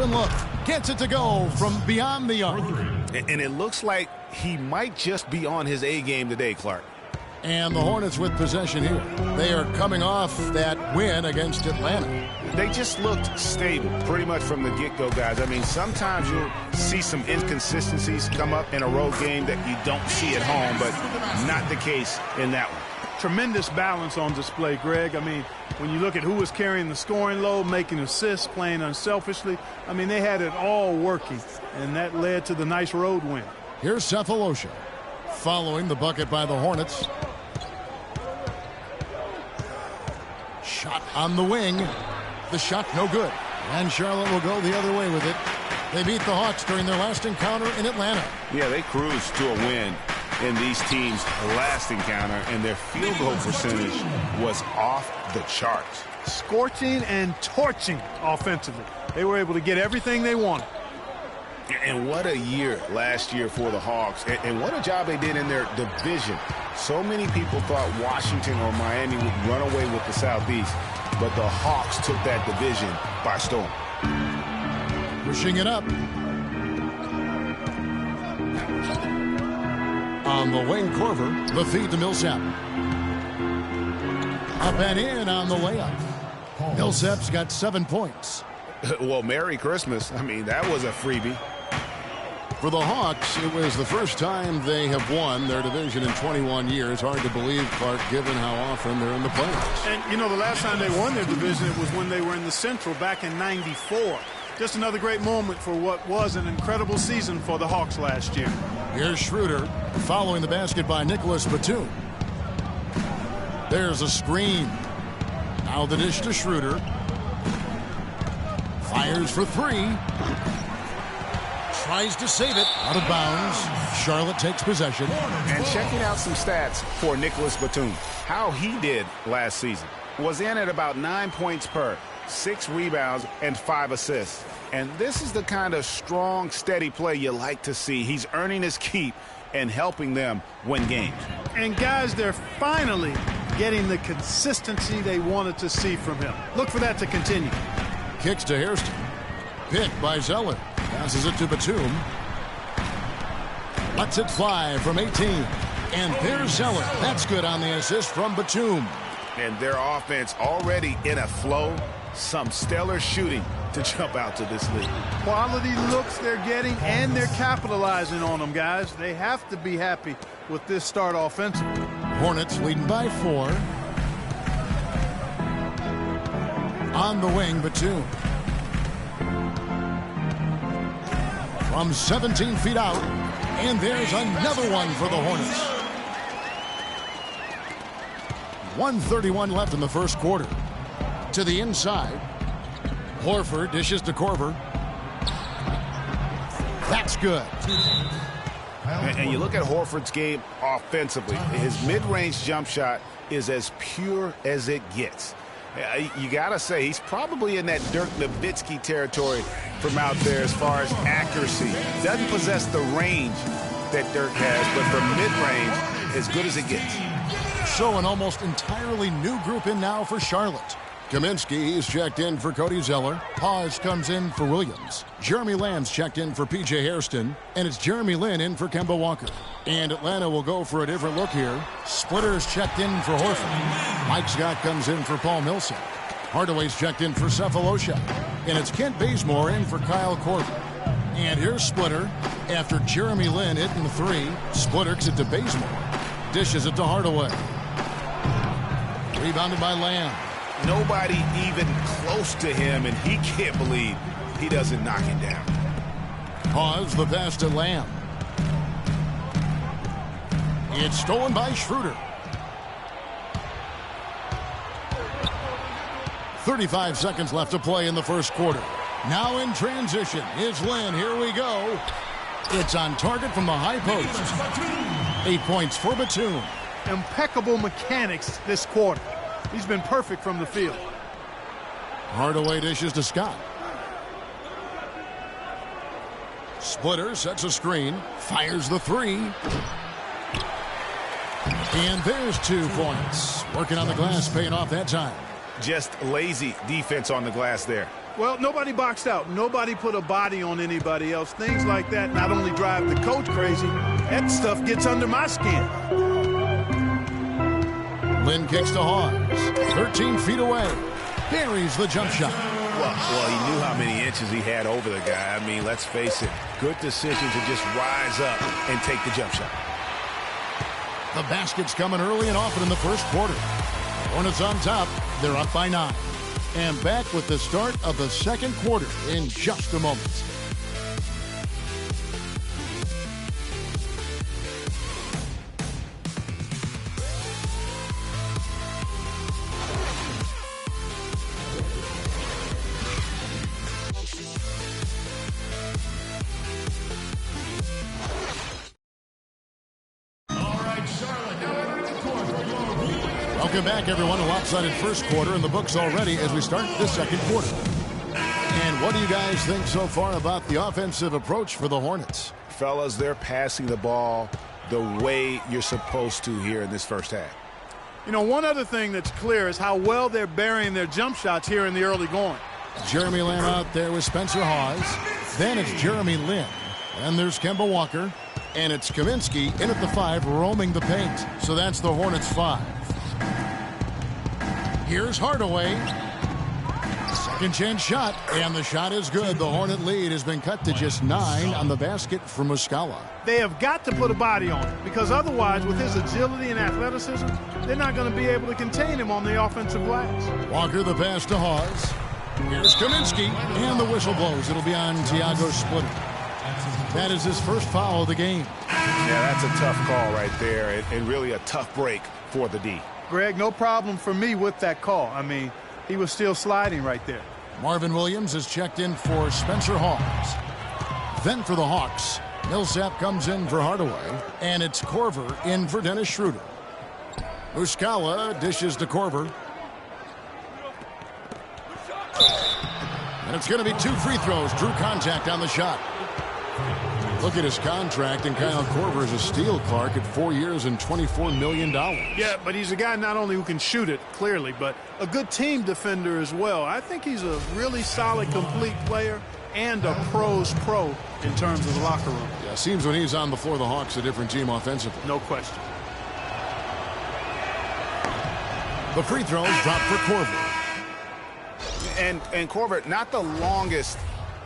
open look. Gets it to go from beyond the arc. And it looks like he might just be on his A game today, Clark. And the Hornets with possession here. They are coming off that win against Atlanta. They just looked stable pretty much from the get-go, guys. I mean, sometimes you'll see some inconsistencies come up in a road game that you don't see at home, but not the case in that one. Tremendous balance on display, Greg. I mean, when you look at who was carrying the scoring load, making assists, playing unselfishly, I mean, they had it all working, and that led to the nice road win. Here's Cephalosha following the bucket by the Hornets. Shot on the wing. The shot no good. And Charlotte will go the other way with it. They beat the Hawks during their last encounter in Atlanta. Yeah, they cruised to a win in these teams' last encounter, and their field goal percentage was off the charts. Scorching and torching offensively. They were able to get everything they wanted. And what a year last year for the Hawks. And what a job they did in their division. So many people thought Washington or Miami would run away with the Southeast, but the Hawks took that division by storm. Pushing it up. On the wing, Corver. The feed to Millsap. Up and in on the layup. Millsap's got 7 points. Well, Merry Christmas. I mean, that was a freebie. For the Hawks, it was the first time they have won their division in 21 years. Hard to believe, Clark, given how often they're in the playoffs. And, you know, the last time they won their division, it was when they were in the Central back in '94. Just another great moment for what was an incredible season for the Hawks last year. Here's Schroeder following the basket by Nicholas Batum. There's a screen. Now the dish to Schroeder. Fires for three. Tries to save it. Out of bounds. Charlotte takes possession. And checking out some stats for Nicholas Batum. How he did last season. Was in at about 9 points per, 6 rebounds, and 5 assists. And this is the kind of strong, steady play you like to see. He's earning his keep and helping them win games. And, guys, they're finally getting the consistency they wanted to see from him. Look for that to continue. Kicks to Hairston. Picked by Zeller. Passes it to Batum. Lets it fly from 18. And there's Zeller. That's good on the assist from Batum. And their offense already in a flow. Some stellar shooting to jump out to this lead. Quality looks they're getting, and they're capitalizing on them, guys. They have to be happy with this start offensively. Hornets leading by 4. On the wing, Batum. From 17 feet out, and there's another one for the Hornets. 1:31 left in the first quarter. To the inside. Horford dishes to Korver. That's good. And you look at Horford's game offensively. His mid-range jump shot is as pure as it gets. You got to say, he's probably in that Dirk Nowitzki territory from out there as far as accuracy. Doesn't possess the range that Dirk has, but from mid-range, as good as it gets. So an almost entirely new group in now for Charlotte. Kaminsky is checked in for Cody Zeller. Paz comes in for Williams. Jeremy Lamb's checked in for P.J. Hairston. And it's Jeremy Lin in for Kemba Walker. And Atlanta will go for a different look here. Splitter's checked in for Horford. Mike Scott comes in for Paul Millsap. Hardaway's checked in for Cephalosha. And it's Kent Bazemore in for Kyle Korver. And here's Splitter. After Jeremy Lin hitting the three, Splitter kicks it to Bazemore. Dishes it to Hardaway. Rebounded by Lamb. Nobody even close to him, and he can't believe he doesn't knock it down. Pause the pass to Lamb. It's stolen by Schroeder. 35 seconds left to play in the first quarter. Now in transition is Lin. Here we go. It's on target from the high post. 8 points for Batum. Impeccable mechanics this quarter. He's been perfect from the field. Hardaway dishes to Scott. Splitter sets a screen. Fires the three. And there's 2 points. Working on the glass, paying off that time. Just lazy defense on the glass there. Well, nobody boxed out. Nobody put a body on anybody else. Things like that not only drive the coach crazy, that stuff gets under my skin. Lynn kicks to Hawes. 13 feet away. Buries the jump shot. Well, he knew how many inches he had over the guy. I mean, let's face it. Good decision to just rise up and take the jump shot. The basket's coming early and often in the first quarter. Hornets on top. They're up by 9. And back with the start of the second quarter in just a moment. Welcome back, everyone. A lopsided first quarter in the books already as we start the second quarter. And what do you guys think so far about the offensive approach for the Hornets? Fellas, they're passing the ball the way you're supposed to here in this first half. You know, one other thing that's clear is how well they're burying their jump shots here in the early going. Jeremy Lamb out there with Spencer Hawes. Then it's Jeremy Lin. And there's Kemba Walker. And it's Kaminsky in at the 5, roaming the paint. So that's the Hornets' 5. Here's Hardaway. Second chance shot, and the shot is good. The Hornet lead has been cut to just 9 on the basket from Muscala. They have got to put a body on it, because otherwise, with his agility and athleticism, they're not going to be able to contain him on the offensive glass. Walker the pass to Hawes. Here's Kaminsky, and the whistle blows. It'll be on Tiago Splitter. That is his first foul of the game. Yeah, that's a tough call right there, and really a tough break for the D. Greg, no problem for me with that call. I mean, he was still sliding right there. Marvin Williams is checked in for Spencer Hawes. Then for the Hawks, Millsap comes in for Hardaway, and it's Korver in for Dennis Schroeder. Muscala dishes to Korver. And it's going to be 2 free throws. Drew contact on the shot. Look at his contract, and Kyle Korver is a steal, Clark, at 4 years and $24 million. Yeah, but he's a guy not only who can shoot it, clearly, but a good team defender as well. I think he's a really solid, complete player and a pro's pro in terms of the locker room. Yeah, seems when he's on the floor, the Hawks a different team offensively. No question. The free throws drop for Korver. And Korver, not the longest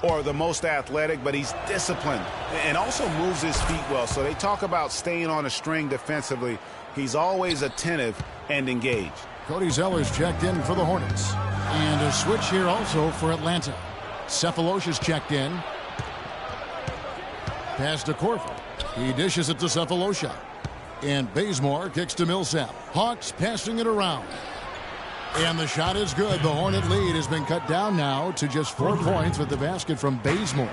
or the most athletic, but he's disciplined and also moves his feet well. So they talk about staying on a string defensively. He's always attentive and engaged. Cody Zeller's checked in for the Hornets. And a switch here also for Atlanta. Cephalosha's checked in. Pass to Korver. He dishes it to Cephalosha. And Bazemore kicks to Millsap. Hawks passing it around. And the shot is good. The Hornet lead has been cut down now to just 4 points with the basket from Bazemore.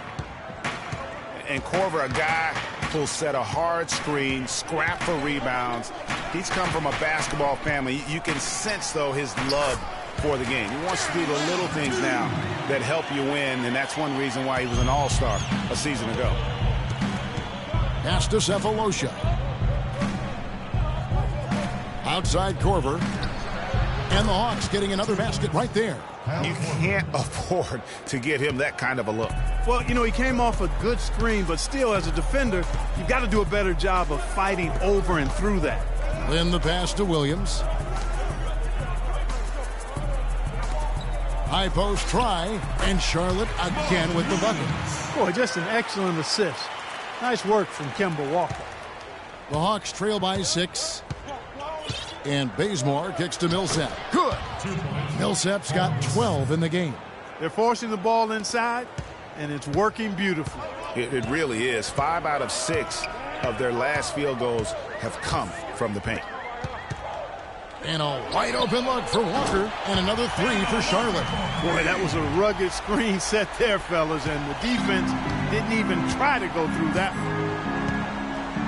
And Korver, a guy who'll set a hard screen, scrap for rebounds. He's come from a basketball family. You can sense, though, his love for the game. He wants to do the little things now that help you win, and that's one reason why he was an all-star a season ago. Pass to Cephalosha. Outside Korver. And the Hawks getting another basket right there. You can't afford to get him that kind of a look. Well, you know, he came off a good screen, but still, as a defender, you've got to do a better job of fighting over and through that. Then the pass to Williams. High post try, and Charlotte again with the bucket. Boy, just an excellent assist. Nice work from Kemba Walker. The Hawks trail by 6. And Bazemore kicks to Millsap. Good. Millsap's got 12 in the game. They're forcing the ball inside, and it's working beautifully. It really is. 5 out of 6 of their last field goals have come from the paint. And a wide open look for Walker, and another 3 for Charlotte. Boy, that was a rugged screen set there, fellas, and the defense didn't even try to go through that one.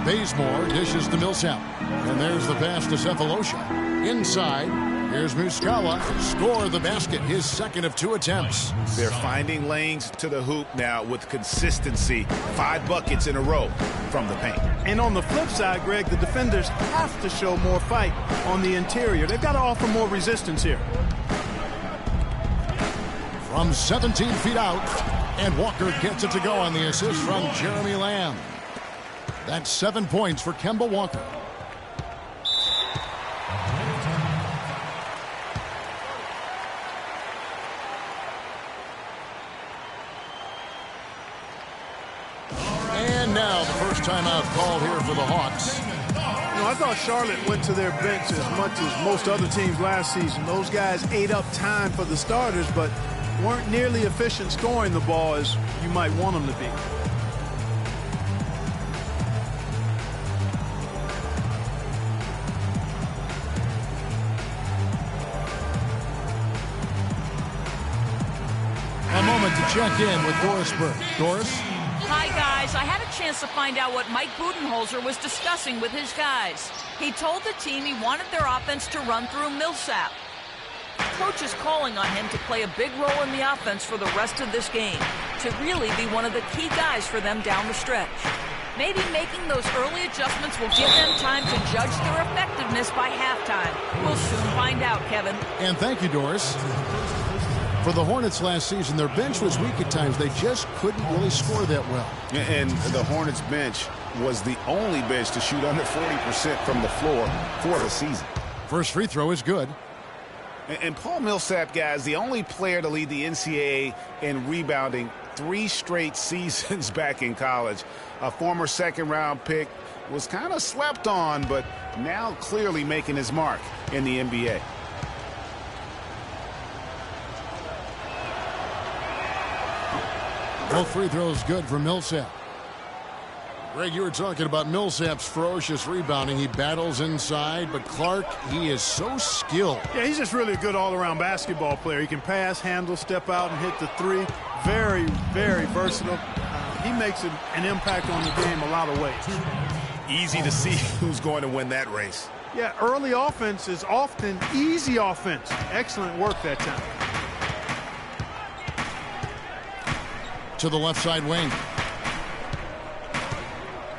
Bazemore dishes to Millsap. And there's the pass to Cephalosha. Inside, here's Muscala. Score the basket, his second of 2 attempts. They're finding lanes to the hoop now with consistency. 5 buckets in a row from the paint. And on the flip side, Greg, the defenders have to show more fight on the interior. They've got to offer more resistance here. from 17 feet out. And Walker gets it to go on the assist from Jeremy Lamb. That's 7 points for Kemba Walker. And now the first timeout called here for the Hawks. You know, I thought Charlotte went to their bench as much as most other teams last season. Those guys ate up time for the starters, but weren't nearly efficient scoring the ball as you might want them to be. A moment to check in with Doris Burke. Doris? Hi, guys. I had a chance to find out what Mike Budenholzer was discussing with his guys. He told the team he wanted their offense to run through Millsap. Coach is calling on him to play a big role in the offense for the rest of this game, to really be one of the key guys for them down the stretch. Maybe making those early adjustments will give them time to judge their effectiveness by halftime. We'll soon find out, Kevin. And thank you, Doris. For the Hornets last season, their bench was weak at times. They just couldn't really score that well. And the Hornets bench was the only bench to shoot under 40% from the floor for the season. First free throw is good. And Paul Millsap, guys, the only player to lead the NCAA in rebounding 3 straight seasons back in college. A former second-round pick, was kind of slept on, but now clearly making his mark in the NBA. Both free throws good for Millsap. Greg, you were talking about Millsap's ferocious rebounding. He battles inside, but Clark, he is so skilled. Yeah, he's just really a good all-around basketball player. He can pass, handle, step out, and hit the three. Very, very versatile. He makes an impact on the game a lot of ways. Easy to see who's going to win that race. Yeah, early offense is often easy offense. Excellent work that time. To the left side wing.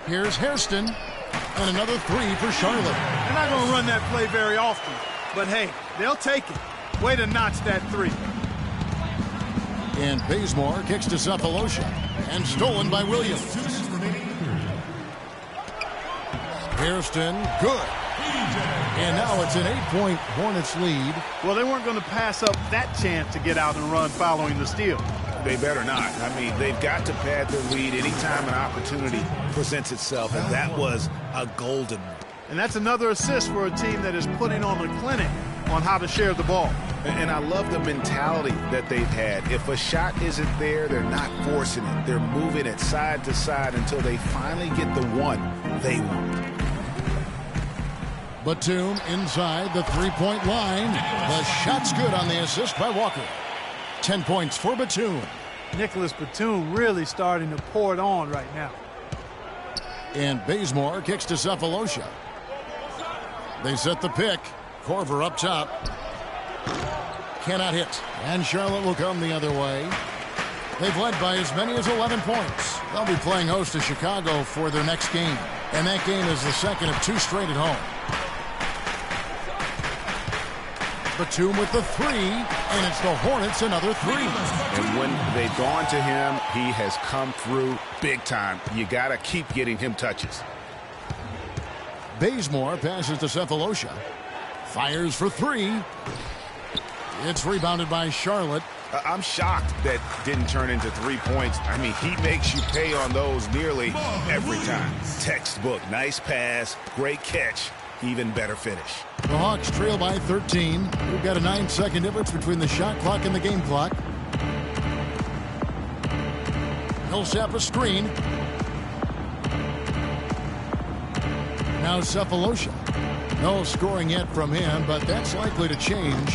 Here's Hairston, and another three for Charlotte. They're not going to run that play very often, but hey, they'll take it. Way to notch that three. And Bazemore kicks to Cephalosha, and stolen by Williams. Hairston, good. And now it's an 8-point Hornets lead. Well, they weren't going to pass up that chance to get out and run following the steal. They better not. I mean, they've got to pad their lead anytime an opportunity presents itself, and that was a golden one. And that's another assist for a team that is putting on a clinic on how to share the ball. And I love the mentality that they've had. If a shot isn't there, they're not forcing it. They're moving it side to side until they finally get the one they want. Batum inside the three-point line. The shot's good on the assist by Walker. 10 points for Batum. Nicholas Batum really starting to pour it on right now. And Bazemore kicks to Cephalosha. They set the pick. Corver up top. Cannot hit. And Charlotte will come the other way. They've led by as many as 11 points. They'll be playing host to Chicago for their next game. And that game is the second of 2 straight at home. Batum with the three, and it's the Hornets another three. And when they've gone to him, he has come through big time. You got to keep getting him touches. Bazemore passes to Cephalosha. Fires for three. It's rebounded by Charlotte. I'm shocked that didn't turn into 3 points. I mean, he makes you pay on those nearly every time. Textbook. Nice pass. Great catch. Even better finish. The Hawks trail by 13. We've got a 9-second difference between the shot clock and the game clock. Millsap a screen. Now Cephalosha. No scoring yet from him, but that's likely to change.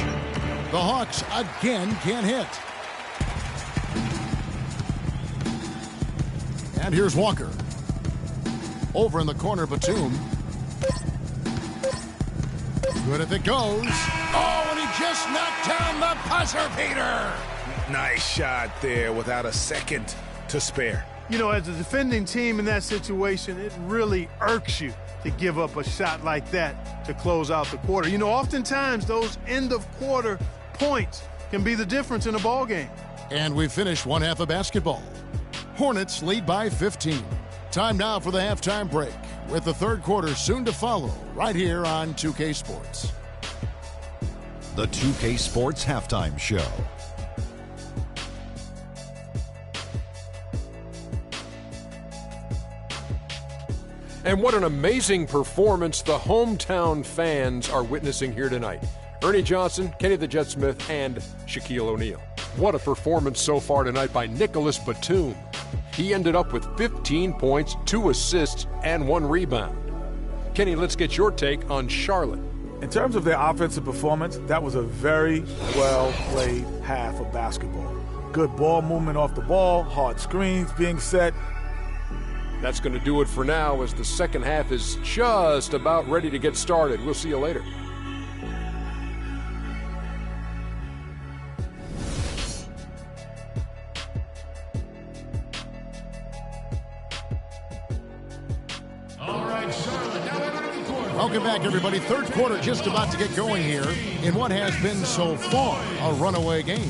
The Hawks again can't hit. And here's Walker. Over in the corner, Batum. Good if it goes. Oh, and he just knocked down the buzzer beater. Nice shot there without a second to spare. You know, as a defending team in that situation, it really irks you to give up a shot like that to close out the quarter. You know, oftentimes those end-of-quarter points can be the difference in a ball game. And we finish one half of basketball. Hornets lead by 15. Time now for the halftime break, with the third quarter soon to follow, right here on 2K Sports. The 2K Sports Halftime Show. And what an amazing performance the hometown fans are witnessing here tonight. Ernie Johnson, Kenny the Jet Smith, and Shaquille O'Neal. What a performance so far tonight by Nicholas Batum. He ended up with 15 points, 2 assists, and 1 rebound. Kenny, let's get your take on Charlotte. In terms of their offensive performance, that was a very well-played half of basketball. Good ball movement off the ball, hard screens being set. That's going to do it for now, as the second half is just about ready to get started. We'll see you later. Welcome back, everybody. Third quarter just about to get going here in what has been so far a runaway game.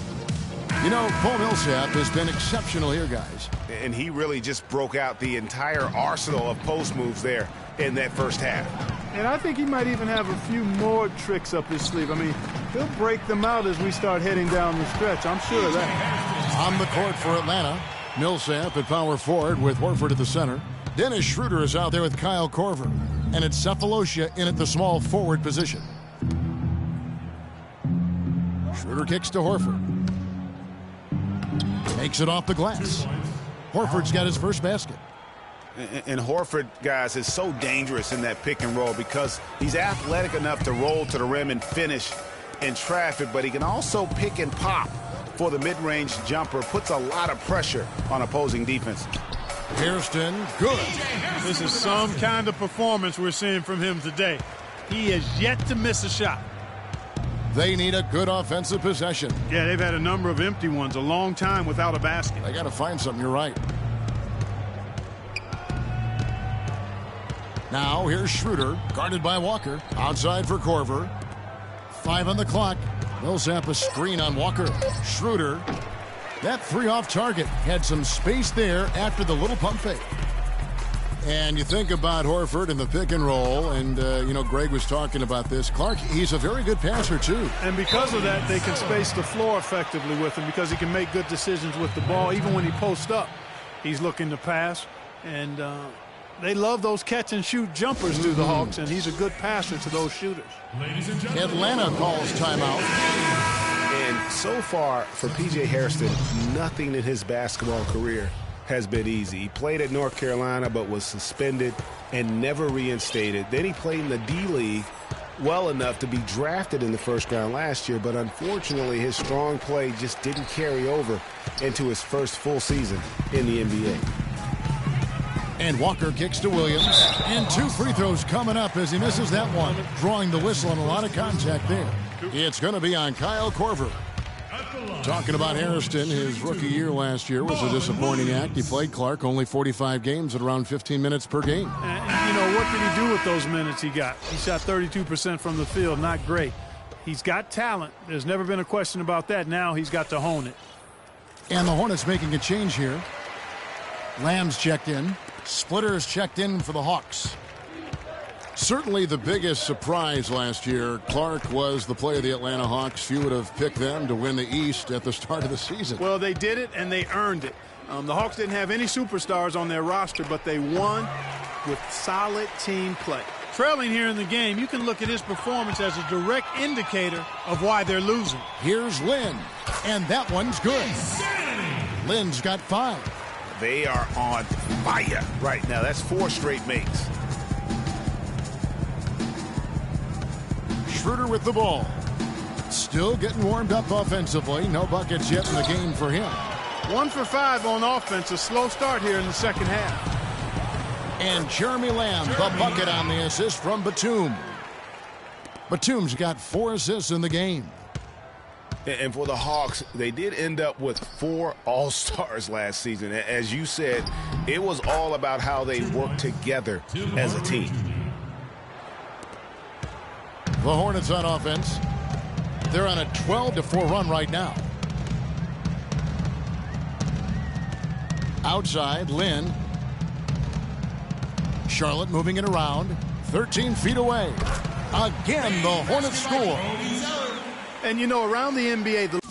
You know, Paul Millsap has been exceptional here, guys. And he really just broke out the entire arsenal of post moves there in that first half. And I think he might even have a few more tricks up his sleeve. I mean, he'll break them out as we start heading down the stretch. I'm sure of that. On the court for Atlanta, Millsap at power forward with Horford at the center. Dennis Schroeder is out there with Kyle Korver. And it's Cephalosha in at the small forward position. Schroeder kicks to Horford. Makes it off the glass. Horford's got his first basket. And Horford, guys, is so dangerous in that pick and roll because he's athletic enough to roll to the rim and finish in traffic, but he can also pick and pop for the mid-range jumper. Puts a lot of pressure on opposing defense. Hairston, good. This is some kind of performance we're seeing from him today. He has yet to miss a shot. They need a good offensive possession. Yeah, they've had a number of empty ones, a long time without a basket. They got to find something, you're right. Now, here's Schroeder, guarded by Walker. Outside for Korver. 5 on the clock. Millsap a screen on Walker. Schroeder. That 3 off target. Had some space there after the little pump fake. And you think about Horford and the pick and roll, and, you know, Greg was talking about this. Clark, he's a very good passer, too. And because of that, they can space the floor effectively with him because he can make good decisions with the ball. Even when he posts up, he's looking to pass. And they love those catch-and-shoot jumpers through the Hawks, and he's a good passer to those shooters. Atlanta calls timeout. And so far, for P.J. Hairston, nothing in his basketball career has been easy. He played at North Carolina but was suspended and never reinstated. Then he played in the D-League well enough to be drafted in the first round last year, but unfortunately his strong play just didn't carry over into his first full season in the NBA. And Walker kicks to Williams. And 2 free throws coming up as he misses that one, drawing the whistle and a lot of contact there. It's going to be on Kyle Korver. Talking about Hairston, his rookie year last year was a disappointing act. He played Clark only 45 games at around 15 minutes per game. And, you know, what did he do with those minutes he got? He shot 32% from the field. Not great. He's got talent. There's never been a question about that. Now he's got to hone it. And the Hornets making a change here. Lamb's checked in. Splitters checked in for the Hawks. Certainly the biggest surprise last year, Clark was the play of the Atlanta Hawks. Few would have picked them to win the East at the start of the season. Well, they did it, and they earned it. The Hawks didn't have any superstars on their roster, but they won with solid team play. Trailing here in the game, you can look at his performance as a direct indicator of why they're losing. Here's Lynn, and that one's good. Lynn's got 5. They are on fire right now. That's 4 straight makes. Schroeder with the ball. Still getting warmed up offensively. No buckets yet in the game for him. 1 for 5 on offense. A slow start here in the second half. And Jeremy Lamb, the bucket on the assist from Batum. Batum's got 4 assists in the game. And for the Hawks, they did end up with 4 All-Stars last season. As you said, it was all about how they worked together as a team. The Hornets on offense. They're on a 12-4 run right now. Outside, Lynn. Charlotte moving it around. 13 feet away. Again, the Hornets score. And, you know, around the NBA, the